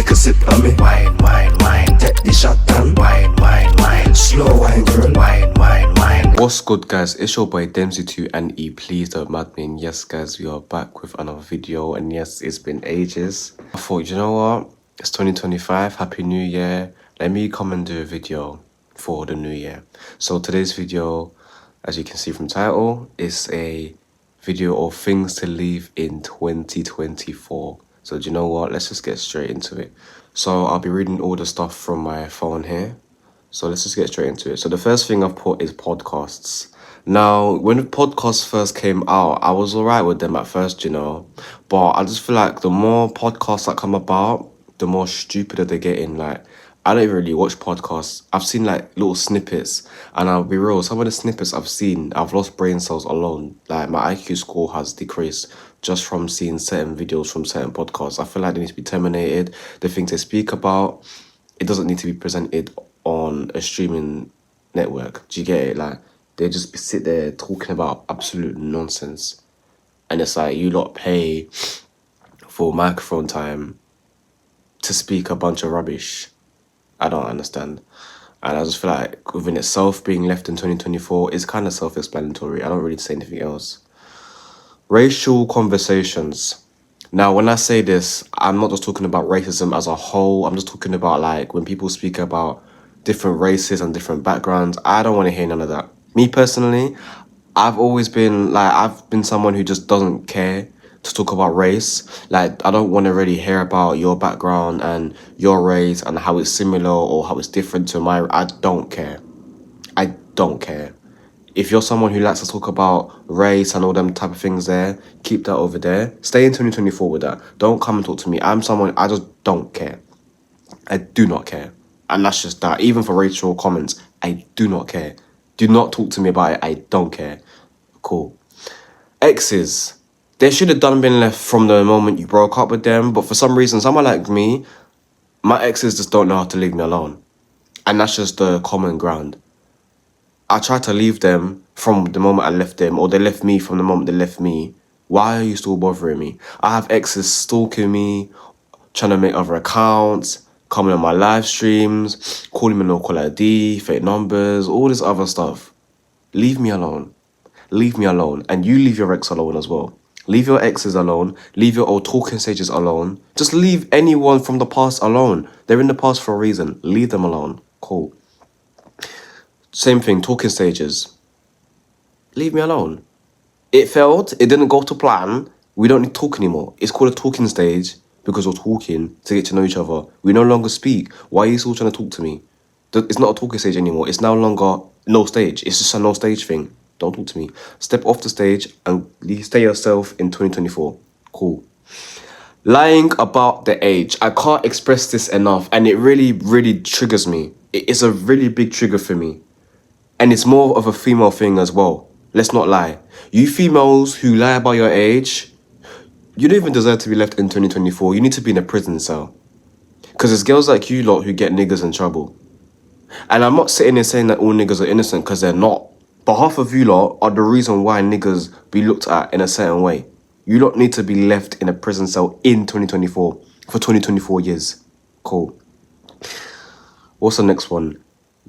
take a sip of me. Wine, wine, wine. Take the shot down. Wine, wine, wine. Slow wine, girl. Wine, wine, wine. What's good, guys? It's your boy DemzzyTooAnti. Please don't mad me. And yes, guys, we are back with another video. And yes, it's been ages. I thought, you know what? It's 2025. Happy New Year. Let me come and do a video for the new year. So today's video, as you can see from title, is a video of things to leave in 2024. So do you know what? Let's just get straight into it. So I'll be reading all the stuff from my phone here. So let's just get straight into it. So the first thing I've put is podcasts. Now, when podcasts first came out, I was alright with them at first, you know. But I just feel like the more podcasts that come about, the more stupider they're getting. Like, I don't even really watch podcasts. I've seen like little snippets, and I'll be real, some of the snippets I've seen, I've lost brain cells alone. Like, my IQ score has decreased just from seeing certain videos from certain podcasts. I feel like they need to be terminated. The things they speak about, it doesn't need to be presented on a streaming network. Do you get it? Like, they just sit there talking about absolute nonsense. And it's like, you lot pay for microphone time to speak a bunch of rubbish. I don't understand. And I just feel like within itself, being left in 2024 is kind of self-explanatory. I don't really say anything else. Racial conversations. Now, when I say this, I'm not just talking about racism as a whole. I'm just talking about like when people speak about different races and different backgrounds. I don't want to hear none of that. Me personally, I've been someone who just doesn't care to talk about race. Like, I don't want to really hear about your background and your race and how it's similar or how it's different to my. I don't care. I don't care. If you're someone who likes to talk about race and all them type of things there, keep that over there. Stay in 2024 with that. Don't come and talk to me. I'm someone, I just don't care. I do not care. And that's just that. Even for racial comments, I do not care. Do not talk to me about it. I don't care. Cool. Exes. They should have been left from the moment you broke up with them. But for some reason, someone like me, my exes just don't know how to leave me alone. And that's just the common ground. I tried to leave them from the moment I left them, or they left me from the moment they left me. Why are you still bothering me? I have exes stalking me, trying to make other accounts, coming on my live streams, calling me no call ID, fake numbers, all this other stuff. Leave me alone. Leave me alone. And you leave your ex alone as well. Leave your exes alone. Leave your old talking stages alone. Just leave anyone from the past alone. They're in the past for a reason. Leave them alone. Cool. Same thing, talking stages. Leave me alone. It failed. It didn't go to plan. We don't need to talk anymore. It's called a talking stage because we're talking to get to know each other. We no longer speak. Why are you still trying to talk to me? It's not a talking stage anymore. It's no longer no stage. It's just a no stage thing. Don't talk to me. Step off the stage and stay yourself in 2024. Cool. Lying about the age. I can't express this enough, and it really, really triggers me. It's a really big trigger for me. And it's more of a female thing as well. Let's not lie. You females who lie about your age, you don't even deserve to be left in 2024. You need to be in a prison cell. Because there's girls like you lot who get niggas in trouble. And I'm not sitting there saying that all niggas are innocent, because they're not. But half of you lot are the reason why niggas be looked at in a certain way. You lot need to be left in a prison cell in 2024 for 2024 years. Cool. What's the next one?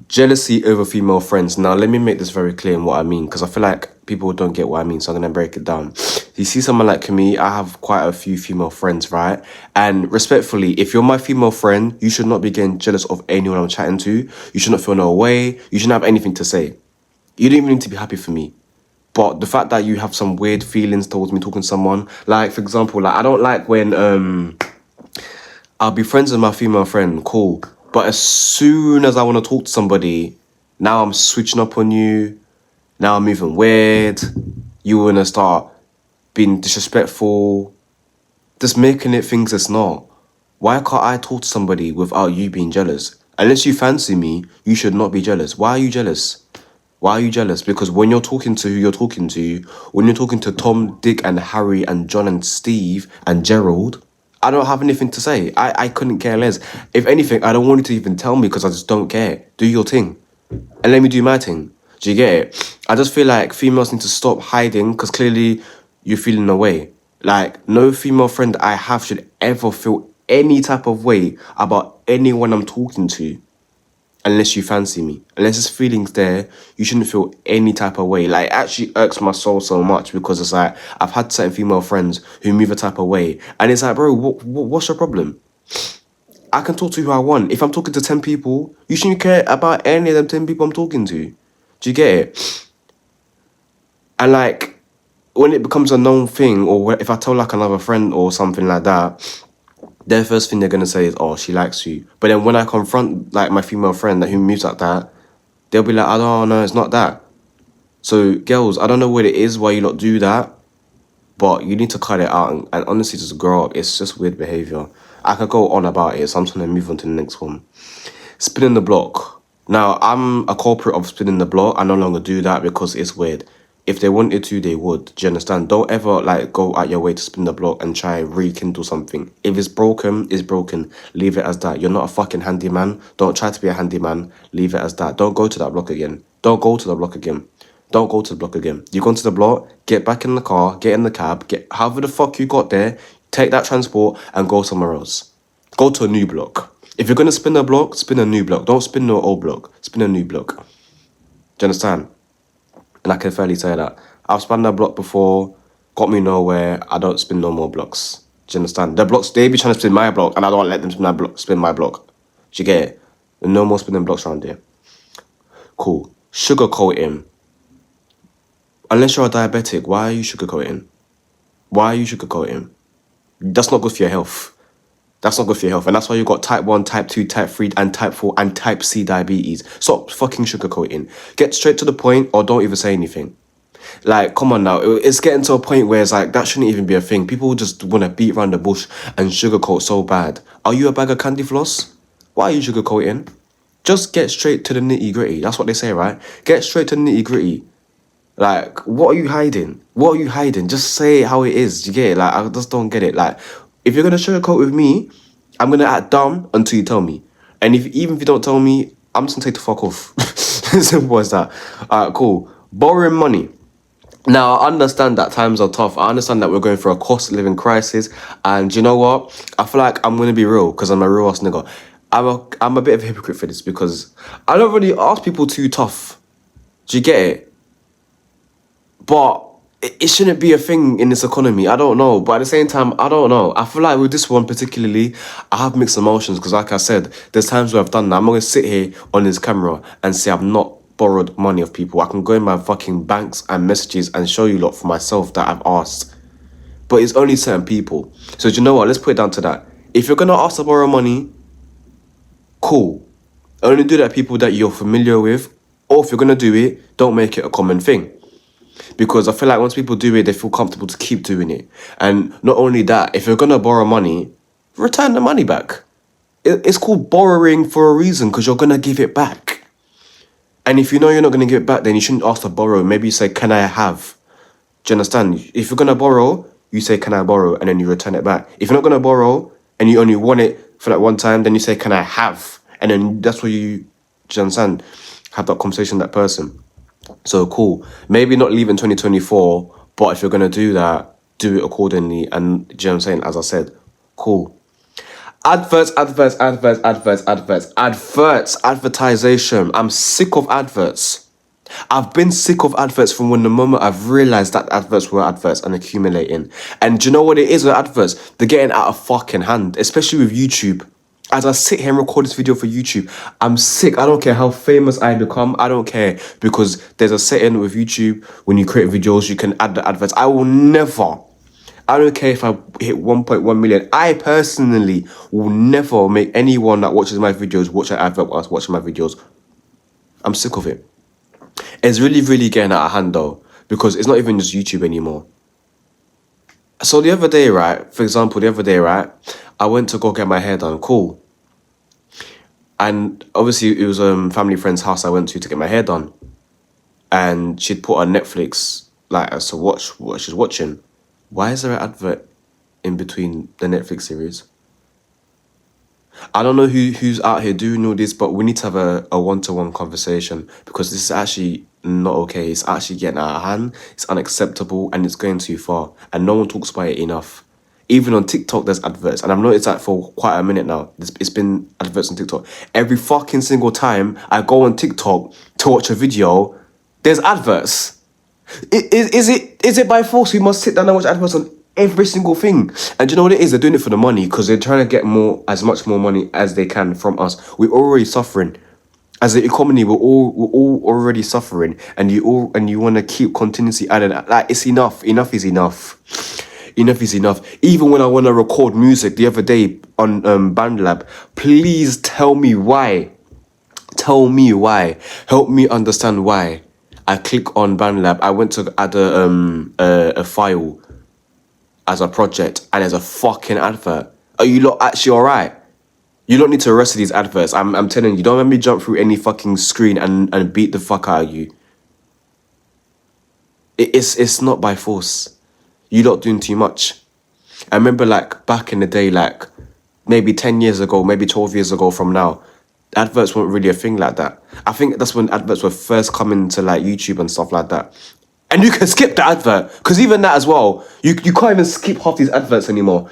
Jealousy over female friends. Now, let me make this very clear in what I mean, because I feel like people don't get what I mean, so I'm going to break it down. You see someone like me, I have quite a few female friends, right? And respectfully, if you're my female friend, you should not be getting jealous of anyone I'm chatting to. You should not feel no way. You shouldn't have anything to say. You don't even need to be happy for me. But the fact that you have some weird feelings towards me talking to someone, like, for example, like, I don't like when I'll be friends with my female friend, cool. But as soon as I want to talk to somebody, now I'm switching up on you. Now I'm moving weird. You want to start being disrespectful. Just making it things it's not. Why can't I talk to somebody without you being jealous? Unless you fancy me, you should not be jealous. Why are you jealous? Why are you jealous? Because when you're talking to who you're talking to, when you're talking to Tom, Dick, and Harry, and John, and Steve, and Gerald, I don't have anything to say. I couldn't care less. If anything, I don't want you to even tell me because I just don't care. Do your thing. And let me do my thing. Do you get it? I just feel like females need to stop hiding because clearly you're feeling away. Like, no female friend I have should ever feel any type of way about anyone I'm talking to unless you fancy me. Unless there's feelings there, you shouldn't feel any type of way. Like, it actually irks my soul so much because it's like, I've had certain female friends who move a type of way. And it's like, bro, what's your problem? I can talk to who I want. If I'm talking to 10 people, you shouldn't care about any of them 10 people I'm talking to. Do you get it? And like, when it becomes a known thing, or if I tell like another friend or something like that, their first thing they're gonna say is, "Oh, she likes you." But then when I confront like my female friend that who moves like that, they'll be like, "I don't know, it's not that." So girls, I don't know what it is why you lot do that, but you need to cut it out and honestly just grow up. It's just weird behavior. I could go on about it, so I'm just gonna move on to the next one. Spinning the block. Now, I'm a culprit of spinning the block. I no longer do that because it's weird. If they wanted to, they would. Do you understand? Don't ever like go out your way to spin the block and try rekindle something. If it's broken, it's broken. Leave it as that. You're not a fucking handyman. Don't try to be a handyman. Leave it as that. Don't go to that block again. Don't go to the block again. Don't go to the block again. You gone to the block, get back in the car, get in the cab, get however the fuck you got there, take that transport and go somewhere else. Go to a new block. If you're gonna spin a block, spin a new block. Don't spin no old block. Spin a new block. Do you understand? And I can fairly say that. I've spun that block before, got me nowhere. I don't spin no more blocks. Do you understand? The blocks, they be trying to spin my block and I don't let them spin my block. Do you get it? No more spinning blocks around here. Cool. Sugarcoating. Unless you're a diabetic, why are you sugarcoating? Why are you sugarcoating? That's not good for your health. That's not good for your health. And that's why you got type 1, type 2, type 3, and type 4, and type C diabetes. Stop fucking sugarcoating. Get straight to the point or don't even say anything. Like, come on now. It's getting to a point where it's like, that shouldn't even be a thing. People just want to beat around the bush and sugarcoat so bad. Are you a bag of candy floss? Why are you sugarcoating? Just get straight to the nitty gritty. That's what they say, right? Get straight to the nitty gritty. Like, what are you hiding? What are you hiding? Just say it how it is. You get it? Like, I just don't get it. Like, if you're gonna sugarcoat with me, I'm gonna act dumb until you tell me. And even if you don't tell me, I'm just gonna take the fuck off. Simple as that. Alright, cool. Borrowing money. Now, I understand that times are tough. I understand that we're going through a cost of living crisis. And you know what? I feel like I'm gonna be real because I'm a real ass nigga. I'm a bit of a hypocrite for this because I don't really ask people too tough. Do you get it? But it shouldn't be a thing in this economy. I don't know. But at the same time, I don't know. I feel like with this one particularly, I have mixed emotions because like I said, there's times where I've done that. I'm not going to sit here on this camera and say I've not borrowed money of people. I can go in my fucking banks and messages and show you lot for myself that I've asked. But it's only certain people. So do you know what? Let's put it down to that. If you're going to ask to borrow money, cool. Only do that to people that you're familiar with. Or if you're going to do it, don't make it a common thing. Because I feel like once people do it, they feel comfortable to keep doing it. And not only that, if you're going to borrow money, return the money back. It's called borrowing for a reason because you're going to give it back. And if you know you're not going to give it back, then you shouldn't ask to borrow. Maybe you say, can I have? Do you understand? If you're going to borrow, you say, can I borrow? And then you return it back. If you're not going to borrow and you only want it for that one time, then you say, can I have? And then that's where do you understand? Have that conversation with that person. So cool. Maybe not leave in 2024, but if you're going to do that, do it accordingly. And do you know what I'm saying? As I said, cool. Advertisation. I'm sick of adverts. I've been sick of adverts from when the moment I've realised that adverts were adverts and accumulating. And do you know what it is with adverts? They're getting out of fucking hand, especially with YouTube. As I sit here and record this video for YouTube, I'm sick. I don't care how famous I become. I don't care because there's a setting with YouTube when you create videos, you can add the adverts. I will never. I don't care if I hit 1.1 million. I personally will never make anyone that watches my videos watch an advert whilst watching my videos. I'm sick of it. It's really, really getting out of hand though, because it's not even just YouTube anymore. So the other day, right, for example, I went to go get my hair done. Cool. And obviously it was a family friend's house I went to get my hair done. And she'd put on Netflix, like, as to watch what she's watching. Why is there an advert in between the Netflix series? I don't know who's out here doing all this, but we need to have a one-to-one conversation because this is actually not okay. It's actually getting out of hand. It's unacceptable and it's going too far. And no one talks about it enough. Even on TikTok, there's adverts, and I've noticed that for quite a minute now. It's been adverts on TikTok. Every fucking single time I go on TikTok to watch a video, there's adverts. Is it by force we must sit down and watch adverts on every single thing? And do you know what it is? They're doing it for the money, because they're trying to get as much more money as they can from us. We're already suffering. As an economy, we're all already suffering, and you want to keep continuously adding. Like, it's enough. Enough is enough. Enough is enough. Even when I want to record music the other day on BandLab, please tell me why. Tell me why. Help me understand why. I click on BandLab. I went to add a file as a project, and there's a fucking advert. Are you lot actually alright? You don't need to arrest these adverts. I'm telling you, don't let me jump through any fucking screen and beat the fuck out of you. It's not by force. You lot doing too much. I remember, like, back in the day, like maybe 10 years ago, maybe 12 years ago from now, adverts weren't really a thing like that. I think that's when adverts were first coming to like YouTube and stuff like that. And you can skip the advert, because even that as well, you can't even skip half these adverts anymore.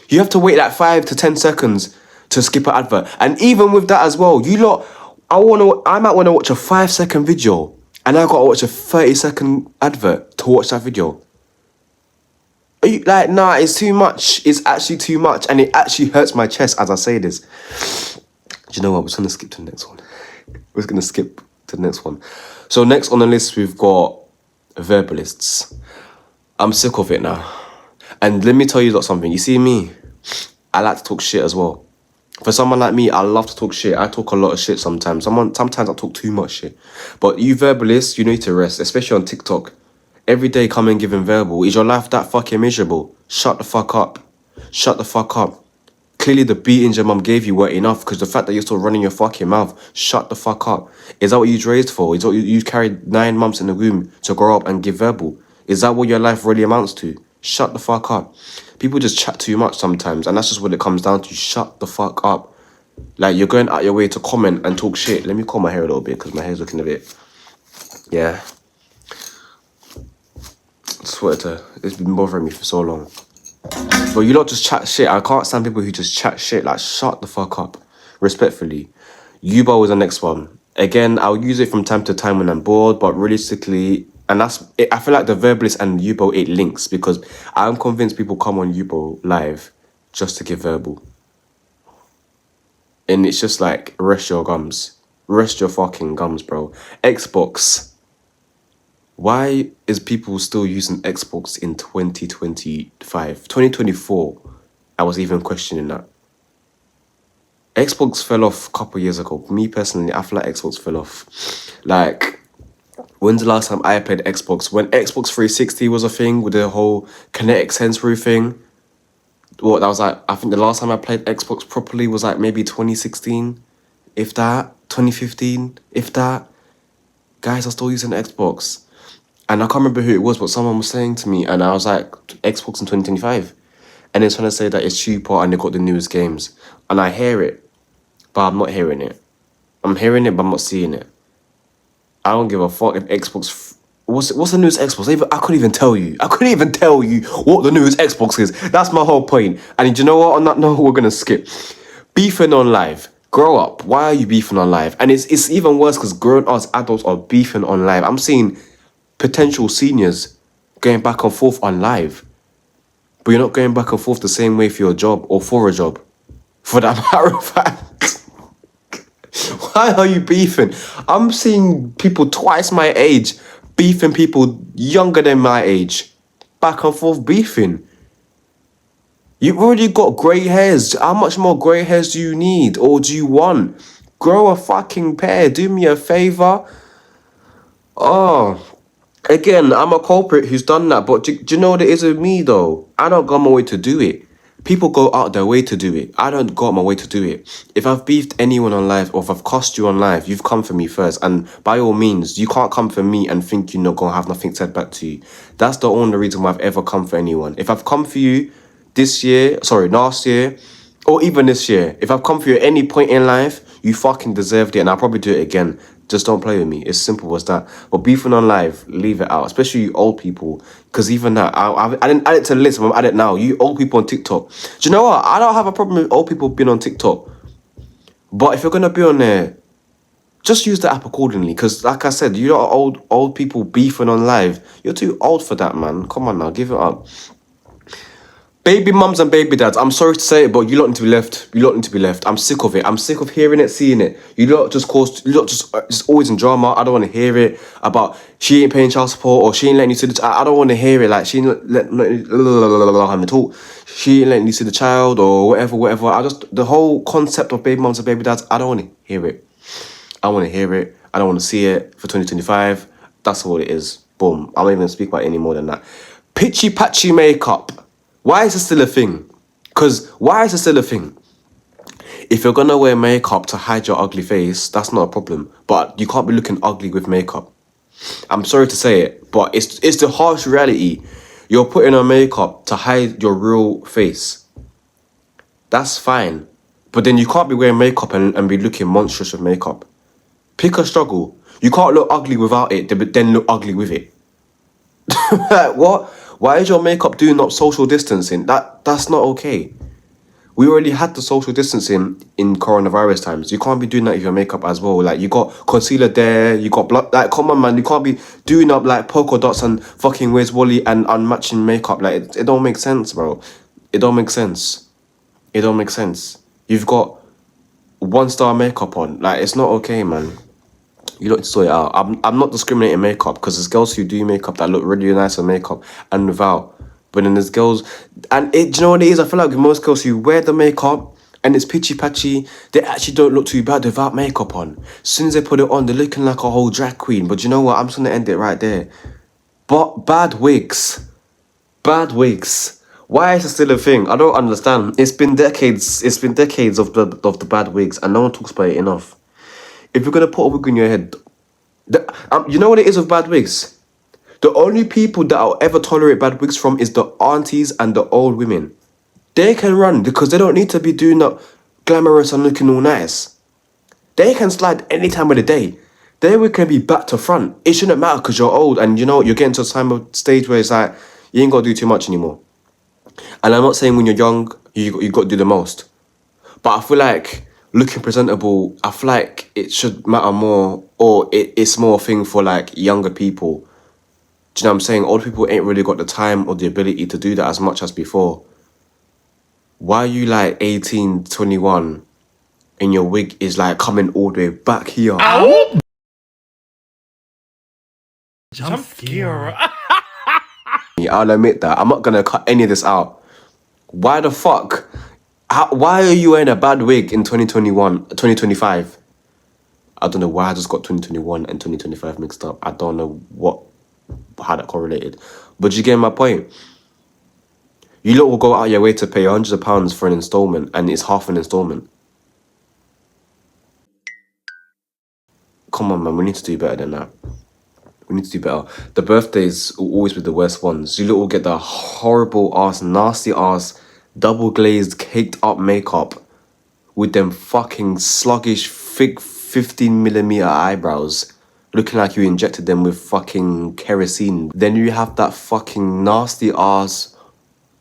You have to wait like 5 to 10 seconds to skip an advert. And even with that as well, you lot, I might want to watch a 5-second video, and I gotta watch a 30-second advert to watch that video. Are you like, nah, it's too much. It's actually too much, and it actually hurts my chest as I say this. Do you know what? We're just gonna skip to the next one. We're just gonna skip to the next one. So next on the list, we've got verbalists. I'm sick of it now. And let me tell you something. You see me, I like to talk shit as well. For someone like me, I love to talk shit. I talk a lot of shit sometimes. Sometimes I talk too much shit. But you verbalists, you need to rest, especially on TikTok. Every day come and giving verbal. Is your life that fucking miserable? Shut the fuck up. Shut the fuck up. Clearly the beatings your mum gave you weren't enough, because the fact that you're still running your fucking mouth. Shut the fuck up. Is that what you was raised for? Is that what you carried 9 months in the womb to grow up and give verbal? Is that what your life really amounts to? Shut the fuck up. People just chat too much sometimes, and that's just what it comes down to. Shut the fuck up. Like, you're going out your way to comment and talk shit. Let me comb my hair a little bit, because my hair's looking a bit... Yeah. I swear to... It's been bothering me for so long. But you lot just chat shit. I can't stand people who just chat shit. Like, shut the fuck up. Respectfully. Yubo was the next one. Again, I'll use it from time to time when I'm bored, but realistically... And that's it. I feel like the verbalist and Yubo, it links, because I'm convinced people come on Yubo live just to give verbal. And it's just like, rest your gums. Rest your fucking gums, bro. Xbox. Why is people still using Xbox in 2025? 2024, I was even questioning that. Xbox fell off a couple years ago. Me personally, I feel like Xbox fell off. Like... When's the last time I played Xbox? When Xbox 360 was a thing with the whole kinetic sensory thing. What, that was like, I think the last time I played Xbox properly was like maybe 2016. If that. 2015. If that. Guys are still using Xbox. And I can't remember who it was, but someone was saying to me, and I was like, Xbox in 2025. And they're trying to say that it's cheaper and they got the newest games. And I hear it, but I'm not hearing it. I'm hearing it, but I'm not seeing it. I don't give a fuck if Xbox... What's the newest Xbox? I couldn't even tell you. I couldn't even tell you what the newest Xbox is. That's my whole point. And you know what? On that note, we're going to skip. Beefing on live. Grow up. Why are you beefing on live? And it's even worse, because grown-ass adults are beefing on live. I'm seeing potential seniors going back and forth on live. But you're not going back and forth the same way for your job or for a job. For that matter of fact. Why are you beefing? I'm seeing people twice my age beefing people younger than my age. Back and forth beefing. You've already got grey hairs. How much more grey hairs do you need? Or do you want? Grow a fucking pair. Do me a favour. Oh. Again, I'm a culprit who's done that. But do you know what it is with me, though? I don't go my way to do it. People go out their way to do it. I don't go out my way to do it. If I've beefed anyone on live, or if I've cost you on live, you've come for me first. And by all means, you can't come for me and think you're not going to have nothing said back to you. That's the only reason why I've ever come for anyone. If I've come for you last year, Or even this year. If I've come for you at any point in life, you fucking deserved it, and I'll probably do it again. Just don't play with me. It's simple as that. But beefing on live, leave it out. Especially you old people. Because even that, I didn't add it to the list, but I'm add it now. You old people on TikTok. Do you know what? I don't have a problem with old people being on TikTok. But if you're going to be on there, just use the app accordingly. Because like I said, you lot are old people beefing on live. You're too old for that, man. Come on now, give it up. Baby mums and baby dads, I'm sorry to say it, but you lot need to be left. You lot need to be left. I'm sick of it. I'm sick of hearing it, seeing it. You lot just always in drama. I don't want to hear it about she ain't paying child support or she ain't letting you see the child. I don't want to hear it. Like she ain't let talk. She ain't letting you see the child or whatever. The whole concept of baby mums and baby dads, I don't want to hear it. I want to hear it. I don't want to see it for 2025. That's what it is. Boom. I'm not even going to speak about it any more than that. Pitchy patchy makeup. Why is it still a thing? Because why is it still a thing? If you're going to wear makeup to hide your ugly face, that's not a problem. But you can't be looking ugly with makeup. I'm sorry to say it, but it's the harsh reality. You're putting on makeup to hide your real face. That's fine. But then you can't be wearing makeup and be looking monstrous with makeup. Pick a struggle. You can't look ugly without it, but then look ugly with it. Like, what? Why is your makeup doing up social distancing? That's not okay. We already had the social distancing in coronavirus times. You can't be doing that with your makeup as well. Like, you got concealer there, you got blood. Like, come on, man. You can't be doing up like polka dots and fucking Where's Wally and unmatching makeup. Like, it don't make sense, bro. It don't make sense. It don't make sense. You've got 1-star makeup on. Like, it's not okay, man. You don't sort it out. I'm not discriminating makeup because there's girls who do makeup that look really nice on makeup and without. But then there's girls, and do you know what it is? I feel like with most girls who wear the makeup and it's pitchy patchy, they actually don't look too bad without makeup on. As soon as they put it on, they're looking like a whole drag queen. But you know what? I'm just gonna end it right there. But bad wigs. Why is it still a thing? I don't understand. It's been decades. It's been decades of the bad wigs, and no one talks about it enough. If you're gonna put a wig on your head, you know what it is with bad wigs? The only people that I'll ever tolerate bad wigs from is the aunties and the old women. They can run because they don't need to be doing up glamorous and looking all nice. They can slide any time of the day. Their wig can be back to front. It shouldn't matter because you're old and you know you're getting to a time of stage where it's like you ain't got to do too much anymore. And I'm not saying when you're young you got to do the most, but I feel like looking presentable, I feel like it should matter more, or it's more a thing for like younger people. Do you know what I'm saying? Old people ain't really got the time or the ability to do that as much as before. Why are you like 18, 21 and your wig is like coming all the way back here? Ow! Jump scare. I'll admit that. I'm not going to cut any of this out. Why the fuck? Why are you wearing a bad wig in 2025? I don't know why I just got 2021 and 2025 mixed up. I don't know how that correlated. But you get my point. You lot will go out your way to pay hundreds of pounds for an installment and it's half an installment. Come on, man. We need to do better than that. We need to do better. The birthdays will always be the worst ones. You lot will get the horrible ass, nasty ass, double glazed, caked up makeup with them fucking sluggish, thick 15mm eyebrows, looking like you injected them with fucking kerosene. Then you have that fucking nasty ass,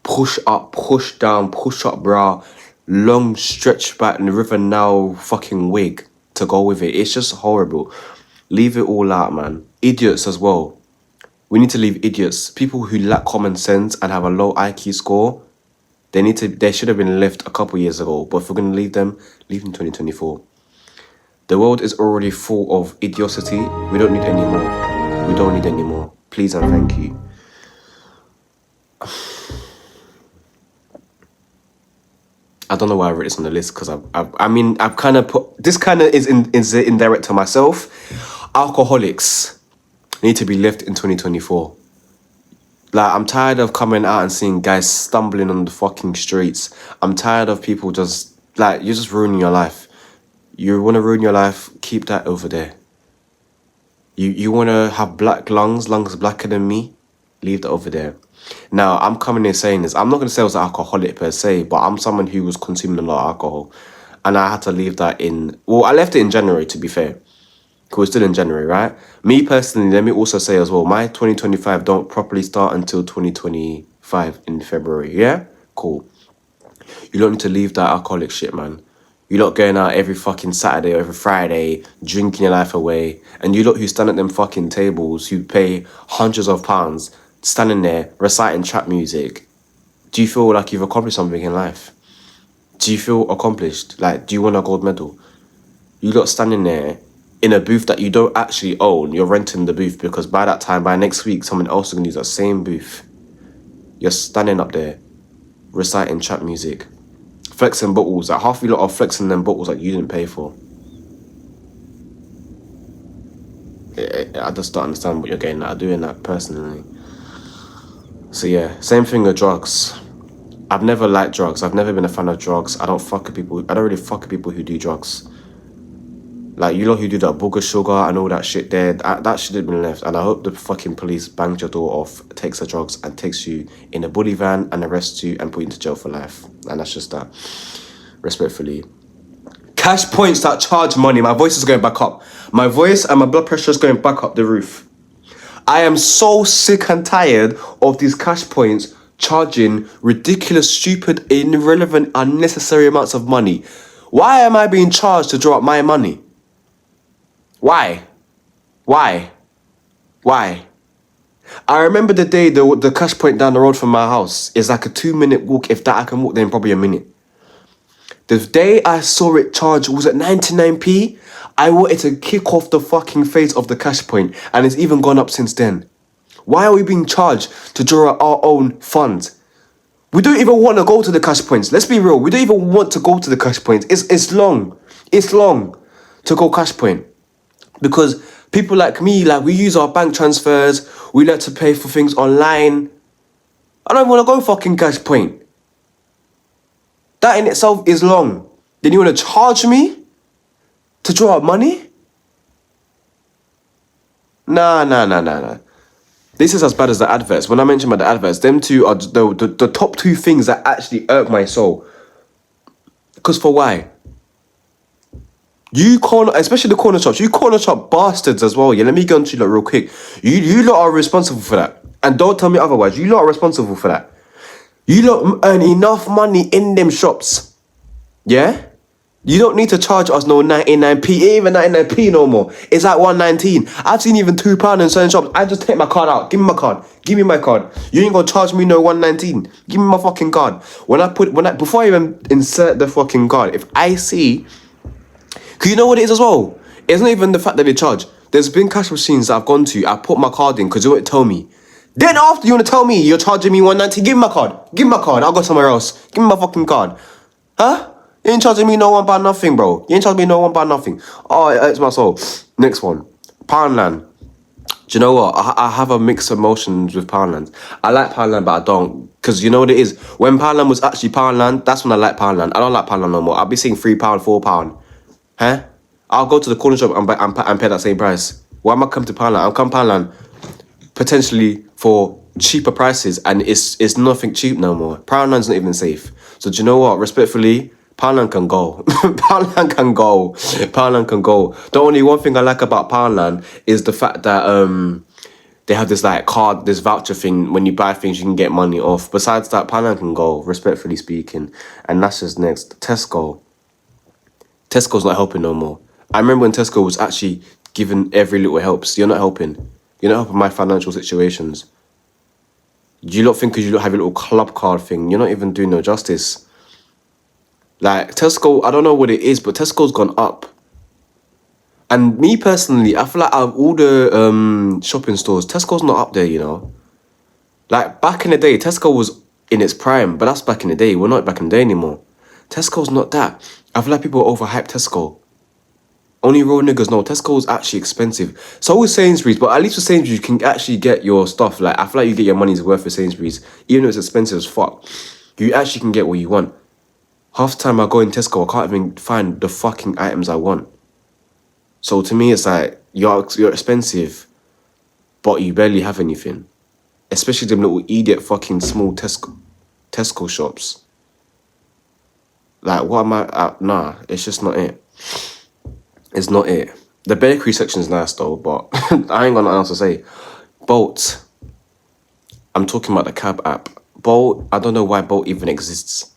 push up, push down, push up bra, long stretch back in the river now fucking wig to go with it. It's just horrible. Leave it all out, man. Idiots as well. We need to leave idiots. People who lack common sense and have a low IQ score, they should have been left a couple years ago. But if we're going to leave them 2024. The world is already full of idiocy. We don't need any more. We don't need any more. Please and thank you. I don't know why I wrote this on the list because I've kind of put this kind of is indirect to myself. Alcoholics need to be left in 2024. Like, I'm tired of coming out and seeing guys stumbling on the fucking streets. I'm tired of people just like, you're just ruining your life. You want to ruin your life, keep that over there. You want to have black lungs blacker than me? leave that over there. Now, I'm coming in saying this. I'm not going to say I was an alcoholic per se, but I'm someone who was consuming a lot of alcohol. And I had to leave that in... Well, I left it in January, to be fair. We're still in January, right? Me personally, let me also say as well, my 2025 don't properly start until 2025 in February, yeah? Cool. You don't need to leave that alcoholic shit, man. You lot going out every fucking Saturday or every Friday, drinking your life away. And you lot who stand at them fucking tables, who pay hundreds of pounds, standing there, reciting trap music. Do you feel like you've accomplished something in life? Do you feel accomplished? Like, do you want a gold medal? You lot standing there in a booth that you don't actually own. You're renting the booth because by that time, by next week, someone else is going to use that same booth. You're standing up there, reciting trap music, flexing bottles. Like half of you lot are flexing them bottles that you didn't pay for. I just don't understand what you're getting at doing that personally. So yeah, same thing with drugs. I've never liked drugs. I've never been a fan of drugs. I don't really fuck with people who do drugs. Like, you lot who do that booger sugar and all that shit there, that should have been left. And I hope the fucking police bangs your door off, takes the drugs and takes you in a bully van and arrests you and put you into jail for life. And that's just that. Respectfully. Cash points that charge money. My voice is going back up. My voice and my blood pressure is going back up the roof. I am so sick and tired of these cash points charging ridiculous, stupid, irrelevant, unnecessary amounts of money. Why am I being charged to draw up my money? Why? I remember the day the cash point down the road from my house is like a 2-minute walk. If that, I can walk there in probably a minute. The day I saw it charge was at 99p. I wanted to kick off the fucking face of the cash point, and it's even gone up since then. Why are we being charged to draw out our own funds? We don't even want to go to the cash points. Let's be real. We don't even want to go to the cash points. It's long. It's long to go cash point. Because people like me, like, we use our bank transfers. We like to pay for things online. I don't want to go fucking cash point. That in itself is long. Then you want to charge me to draw out money? Nah. This is as bad as the adverts. When I mention about the adverts, them two are the top two things that actually irk my soul. Because for why? You corner, especially the corner shops, you corner shop bastards as well. Yeah, let me go into you lot real quick. You lot are responsible for that. And don't tell me otherwise. You lot are responsible for that. You lot earn enough money in them shops. Yeah? You don't need to charge us no 99p, even 99p no more. It's like 119. I've seen even £2 in certain shops. I just take my card out. Give me my card. Give me my card. You ain't gonna charge me no 119. Give me my fucking card. Before I even insert the fucking card, if I see, cause you know what it is as well? It's not even the fact that they charge. There's been cash machines that I've gone to. I put my card in because you won't tell me. Then after you want to tell me you're charging me 190, give me my card. Give me my card. I'll go somewhere else. Give me my fucking card. Huh? You ain't charging me no £1 nothing, bro. You ain't charging me no £1 nothing. Oh, it hurts my soul. Next one. Poundland. Do you know what? I have a mixed emotions with Poundland. I like Poundland, but I don't. Because you know what it is? When Poundland was actually Poundland, that's when I like Poundland. I don't like Poundland no more. I'll be seeing £3, £4. Huh? I'll go to the corner shop and pay that same price. Why am I coming to Poundland? I'm coming to Poundland potentially for cheaper prices, and it's nothing cheap no more. Poundland's not even safe. So do you know what? Respectfully, Poundland can go. Poundland can go. Poundland can go. The only one thing I like about Poundland is the fact that they have this like card, this voucher thing. When you buy things, you can get money off. Besides that, Poundland can go, respectfully speaking. And that's just next. Tesco. Tesco's not helping no more. I remember when Tesco was actually giving every little helps. You're not helping. You're not helping my financial situations. You lot think because you lot have a little club card thing, you're not even doing no justice. Like, Tesco, I don't know what it is, but Tesco's gone up. And me personally, I feel like out of all the shopping stores, Tesco's not up there, you know. Like, back in the day, Tesco was in its prime, but that's back in the day. We're not back in the day anymore. Tesco's not that. I feel like people overhype Tesco. Only real niggas know Tesco's actually expensive. So is Sainsbury's, but at least with Sainsbury's, you can actually get your stuff. Like, I feel like you get your money's worth with Sainsbury's. Even though it's expensive as fuck, you actually can get what you want. Half the time I go in Tesco, I can't even find the fucking items I want. So to me, it's like, you're expensive, but you barely have anything. especially them little idiot fucking small Tesco shops. Like, what am I? Nah, it's just not it. It's not it. The bakery section's nice though, but I ain't got nothing else to say. Bolt. I'm talking about the cab app. Bolt. I don't know why Bolt even exists.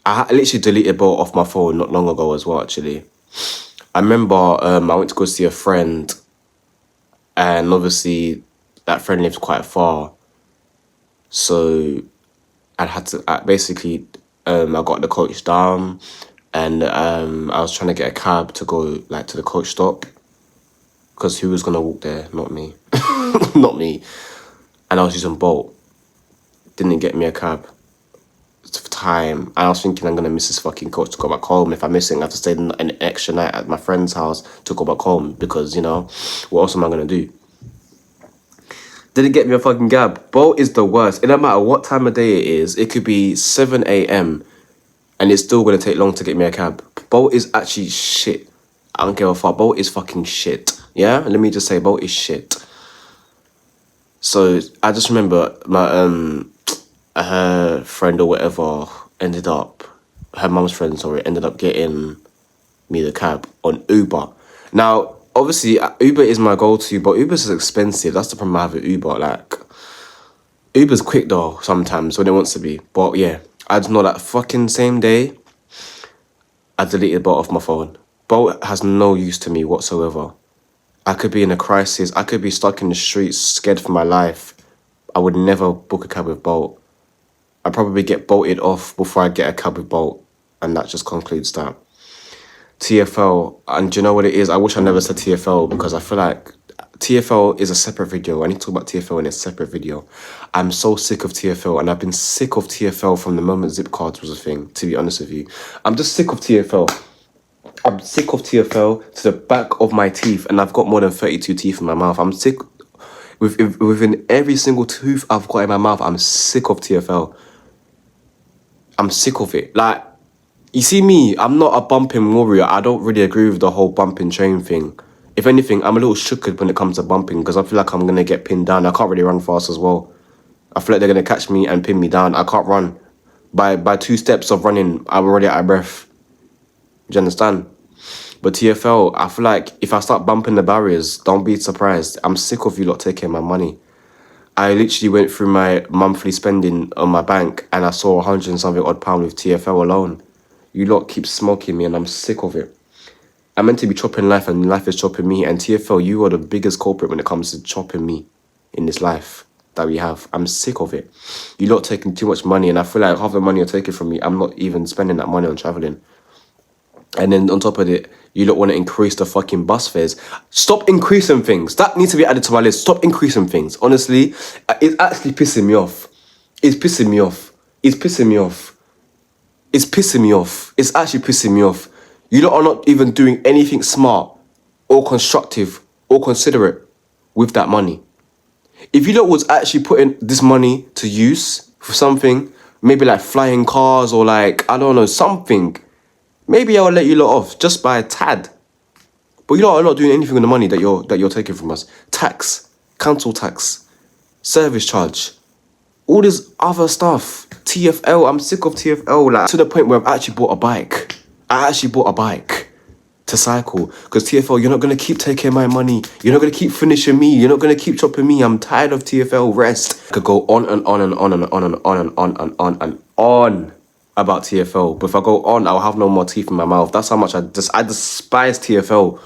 I literally deleted Bolt off my phone not long ago as well. Actually, I remember I went to go see a friend, and obviously that friend lives quite far, so I had to basically I got the coach down, and I was trying to get a cab to go like to the coach stop, because who was gonna walk there? Not me, not me. And I was using Bolt. Didn't get me a cab. Time. I was thinking I'm gonna miss this fucking coach to go back home. If I'm missing, I have to stay an extra night at my friend's house to go back home, because you know what else am I gonna do? Didn't get me a fucking cab. Bolt is the worst. It don't matter what time of day it is. It could be 7 a.m. and it's still gonna take long to get me a cab. Bolt is actually shit. I don't give a fuck. Bolt is fucking shit. Yeah, let me just say Bolt is shit. So I just remember my her friend or whatever ended up, her mum's friend, sorry, ended up getting me the cab on Uber. Now, obviously, Uber is my go-to, but Uber's expensive. That's the problem I have with Uber. Like, Uber's quick though sometimes when it wants to be. But yeah, I just know that fucking same day, I deleted Bolt off my phone. Bolt has no use to me whatsoever. I could be in a crisis. I could be stuck in the streets, scared for my life. I would never book a cab with Bolt. I'd probably get bolted off before I get a cab with Bolt. And that just concludes that. TFL, and do you know what it is? I wish I never said TFL, because I feel like TFL is a separate video. I need to talk about TFL in a separate video. I'm so sick of TFL, and I've been sick of TFL from the moment zip cards was a thing, to be honest with you. I'm just sick of TFL. I'm sick of TFL to the back of my teeth, and I've got more than 32 teeth in my mouth. I'm sick. Within every single tooth I've got in my mouth, I'm sick of TFL. I'm sick of it. Like, you see me, I'm not a bumping warrior. I don't really agree with the whole bumping chain thing. If anything, I'm a little shooked when it comes to bumping, because I feel like I'm going to get pinned down. I can't really run fast as well. I feel like they're going to catch me and pin me down. I can't run. By 2 steps of running, I'm already out of breath. Do you understand? But TFL, I feel like if I start bumping the barriers, don't be surprised. I'm sick of you lot taking my money. I literally went through my monthly spending on my bank, and I saw 100 and something odd pound with TFL alone. You lot keep smoking me, and I'm sick of it. I'm meant to be chopping life, and life is chopping me. And TFL, you are the biggest culprit when it comes to chopping me in this life that we have. I'm sick of it. You lot taking too much money, and I feel like half the money you're taking from me, I'm not even spending that money on traveling. And then on top of it, you don't want to increase the fucking bus fares. Stop increasing things. That needs to be added to my list. Stop increasing things. Honestly, it's actually pissing me off. It's pissing me off. It's pissing me off. It's pissing me off. It's actually pissing me off. You lot are not even doing anything smart or constructive or considerate with that money. If you lot was actually putting this money to use for something, maybe like flying cars or like, I don't know, something, maybe I'll let you lot off just by a tad. But you lot are not doing anything with the money that you're taking from us. Tax, council tax, service charge, all this other stuff. TFL, I'm sick of TFL. Like, to the point where I've actually bought a bike. I actually bought a bike to cycle. Because TFL, you're not going to keep taking my money. You're not going to keep finishing me. You're not going to keep chopping me. I'm tired of TFL. Rest. I could go on and on and on and on and on and on and on and on about TFL. But if I go on, I'll have no more teeth in my mouth. That's how much I despise TFL.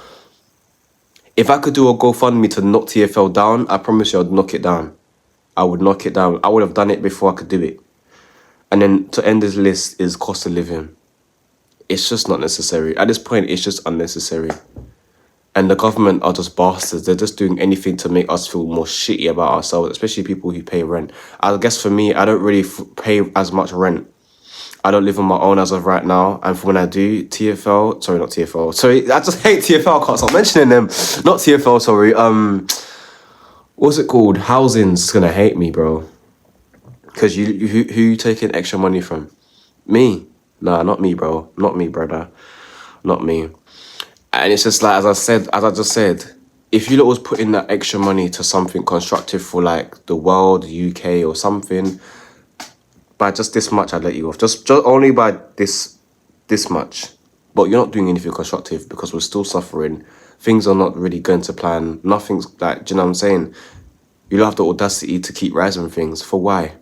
If I could do a GoFundMe to knock TFL down, I promise you I'd knock it down. I would knock it down. I would have done it before I could do it. And then to end this list is cost of living. It's just not necessary. At this point, it's just unnecessary. And the government are just bastards. They're just doing anything to make us feel more shitty about ourselves, especially people who pay rent. I guess for me, I don't really pay as much rent. I don't live on my own as of right now. And for when I do, TFL... Sorry, not TFL. Sorry, I just hate TFL. I can't stop mentioning them. Not TFL, sorry. What's it called? Housing's gonna hate me, bro. Because who you taking extra money from? Me? Nah, not me, bro. Not me, brother. Not me. And it's just like, as I just said, if you lot was putting that extra money to something constructive for like the world, the UK or something, by just this much, I'd let you off. Just only by this much. But you're not doing anything constructive because we're still suffering. Things are not really going to plan. Nothing's like, do you know what I'm saying? You'll have the audacity to keep rising things. For why?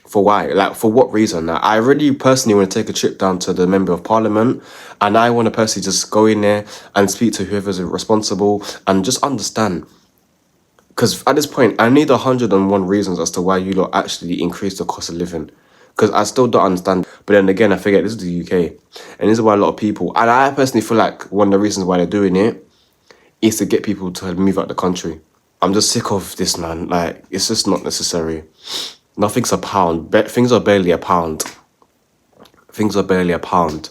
For why? Like, for what reason? Like, I really personally want to take a trip down to the Member of Parliament, and I want to personally just go in there and speak to whoever's responsible and just understand. Because at this point, I need 101 reasons as to why you lot actually increase the cost of living. Because I still don't understand. But then again, I forget this is the UK. And this is why a lot of people, and I personally feel like one of the reasons why they're doing it is to get people to move out the country. I'm just sick of this, man. Like, it's just not necessary. Nothing's a pound. Things are barely a pound. Things are barely a pound.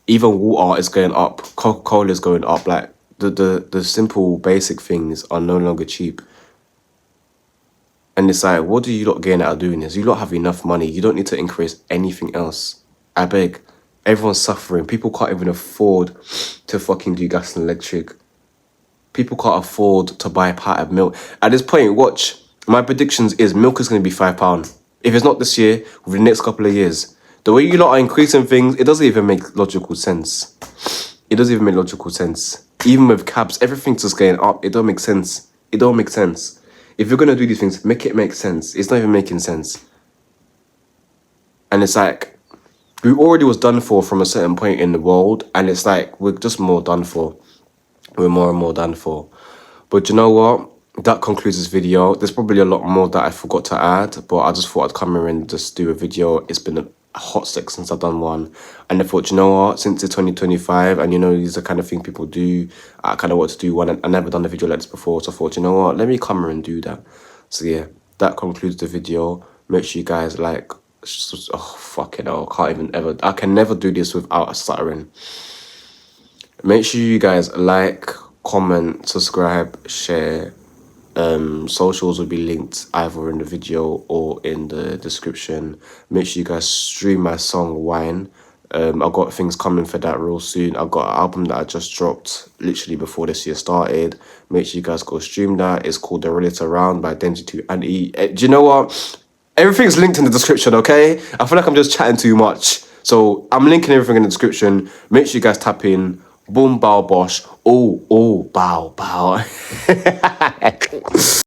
Even water is going up. Coca-Cola is going up. Like, the simple basic things are no longer cheap. And it's like, what do you lot gain out of doing this? You lot have enough money. You don't need to increase anything else. I beg. Everyone's suffering. People can't even afford to fucking do gas and electric. People can't afford to buy a pint of milk. At this point, watch. My predictions is milk is going to be £5. If it's not this year, within the next couple of years. The way you lot are increasing things, it doesn't even make logical sense. It doesn't even make logical sense. Even with cabs, everything's just going up. It don't make sense. It don't make sense. If you're going to do these things, make it make sense. It's not even making sense. And it's like, we already was done for from a certain point in the world. And it's like, we're just more done for. We're more and more done for. But you know what? That concludes this video. There's probably a lot more that I forgot to add, but I just thought I'd come here and just do a video. It's been a hot sec since I've done one. And I thought, you know what? Since it's 2025 and you know, these are the kind of thing people do, I kind of want to do one. I never done a video like this before. So I thought, you know what? Let me come here and do that. So yeah, that concludes the video. Make sure you guys like, oh, fucking hell. I can never do this without stuttering. Make sure you guys like, comment, subscribe, share. Socials will be linked either in the video or in the description. Make sure you guys stream my song Whine. I've got things coming for that real soon. I've got an album that I just dropped literally before this year started. Make sure you guys go stream that. It's called The Reality Around by DemzzyTooAnti. Do you know what? Everything's linked in the description, okay? I feel like I'm just chatting too much. So I'm linking everything in the description. Make sure you guys tap in. Boom, bow, bosh. Oh, bow, bow.